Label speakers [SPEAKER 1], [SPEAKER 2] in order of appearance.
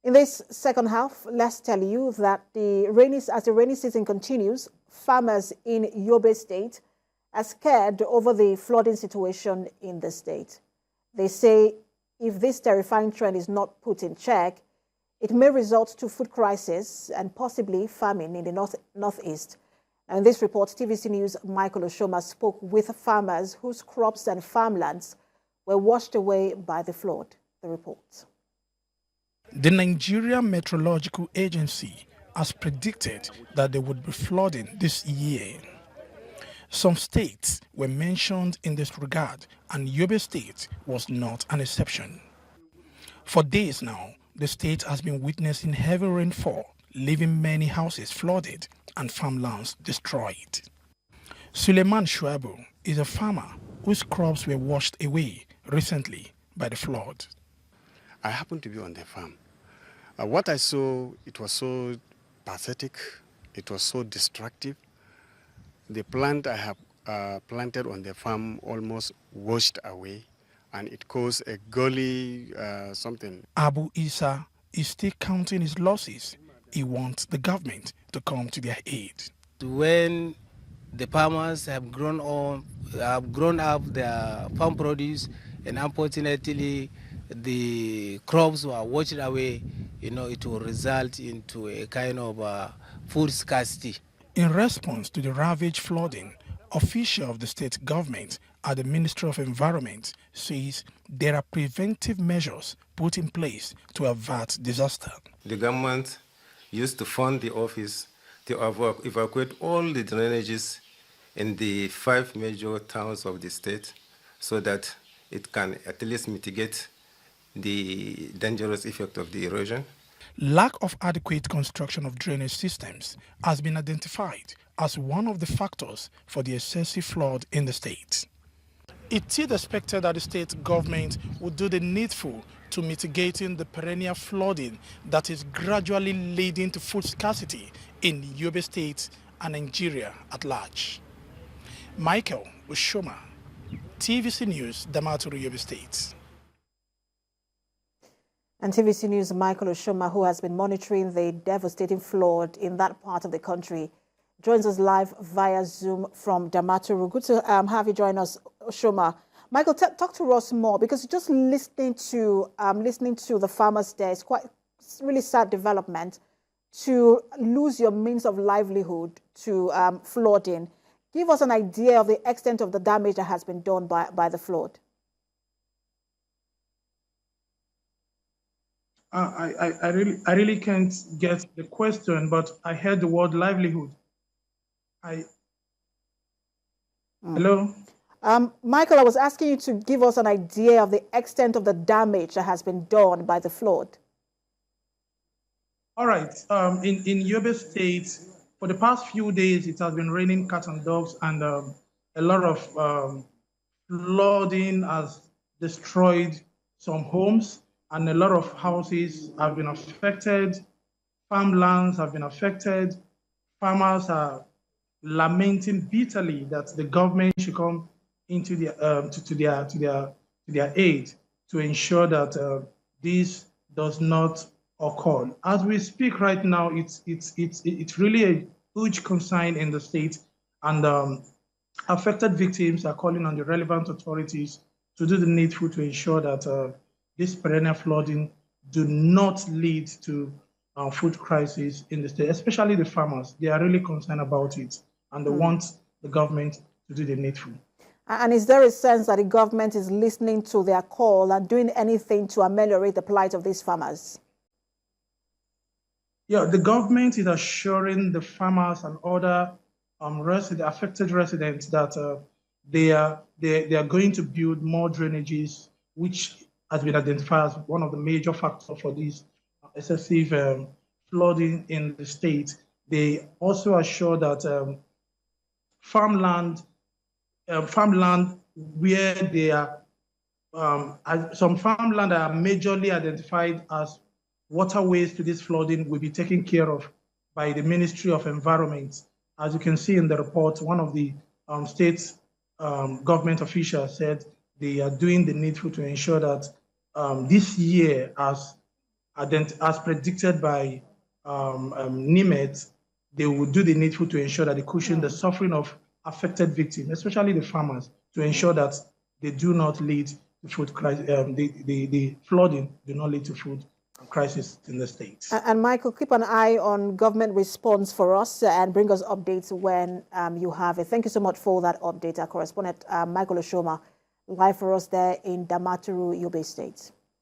[SPEAKER 1] In this second half, let's tell you that as the rainy season continues, farmers in Yobe State are scared over the flooding situation in the state. They say if this terrifying trend is not put in check, it may result to food crisis and possibly famine in the northeast. And in this report, TVC News' Michael Oshoma spoke with farmers whose crops and farmlands were washed away by the flood. The report.
[SPEAKER 2] The Nigeria Meteorological Agency has predicted that there would be flooding this year. Some states were mentioned in this regard, and Yobe State was not an exception. For days now, the state has been witnessing heavy rainfall, leaving many houses flooded and farmlands destroyed. Suleiman Shuabu is a farmer whose crops were washed away recently by the flood.
[SPEAKER 3] I happened to be on the farm. What I saw, it was so pathetic, it was so destructive. The plant I have planted on the farm almost washed away, and it caused a gully something.
[SPEAKER 2] Abu Isa is still counting his losses. He wants the government to come to their aid.
[SPEAKER 4] When the farmers have grown up their farm produce, and unfortunately the crops were washed away, it will result into a kind of food scarcity.
[SPEAKER 2] In response to the ravaged flooding, official of the state government at the Ministry of Environment says there are preventive measures put in place to avert disaster.
[SPEAKER 5] The government used to fund the office to evacuate all the drainages in the 5 major towns of the state so that it can at least mitigate the dangerous effect of the erosion.
[SPEAKER 2] Lack of adequate construction of drainage systems has been identified as one of the factors for the excessive flood in the state. It is expected that the state government would do the needful to mitigating the perennial flooding that is gradually leading to food scarcity in Yobe State and Nigeria at large. Michael Oshoma, TVC News, Damaturu, Yobe State.
[SPEAKER 1] And TVC News' Michael Oshoma, who has been monitoring the devastating flood in that part of the country, joins us live via Zoom from Damaturu. Good to have you join us, Oshoma. Michael, talk to us more, because just listening to the farmers there is really sad development to lose your means of livelihood to flooding. Give us an idea of the extent of the damage that has been done by the flood.
[SPEAKER 6] I really can't get the question, but I heard the word livelihood. Hello?
[SPEAKER 1] Michael, I was asking you to give us an idea of the extent of the damage that has been done by the flood.
[SPEAKER 6] All right. In Yobe State, for the past few days, it has been raining cats and dogs, and a lot of flooding has destroyed some homes, and a lot of houses have been affected. Farmlands have been affected. Farmers are lamenting bitterly that the government should come into their aid to ensure that this does not occur. As we speak right now, it's really a huge concern in the state, and affected victims are calling on the relevant authorities to do the needful to ensure that this perennial flooding do not lead to food crisis in the state, especially the farmers. They are really concerned about it, and they want the government to do the needful.
[SPEAKER 1] And is there a sense that the government is listening to their call and doing anything to ameliorate the plight of these farmers?
[SPEAKER 6] Yeah, the government is assuring the farmers and other affected residents that they are going to build more drainages, which has been identified as one of the major factors for this excessive flooding in the state. They also assure that farmland where they are, some farmland are majorly identified as waterways to this flooding will be taken care of by the Ministry of Environment. As you can see in the report, one of the state government officials said they are doing the needful to ensure that this year, as as predicted by NIMET, they will do the needful to ensure that they cushion the suffering of affected victims, especially the farmers, to ensure that they do not lead to food crisis, the flooding do not lead to food crisis in the state.
[SPEAKER 1] And Michael, keep an eye on government response for us and bring us updates when you have it. Thank you so much for that update. Our correspondent, Michael Oshoma, live for us there in Damaturu, Yobe State.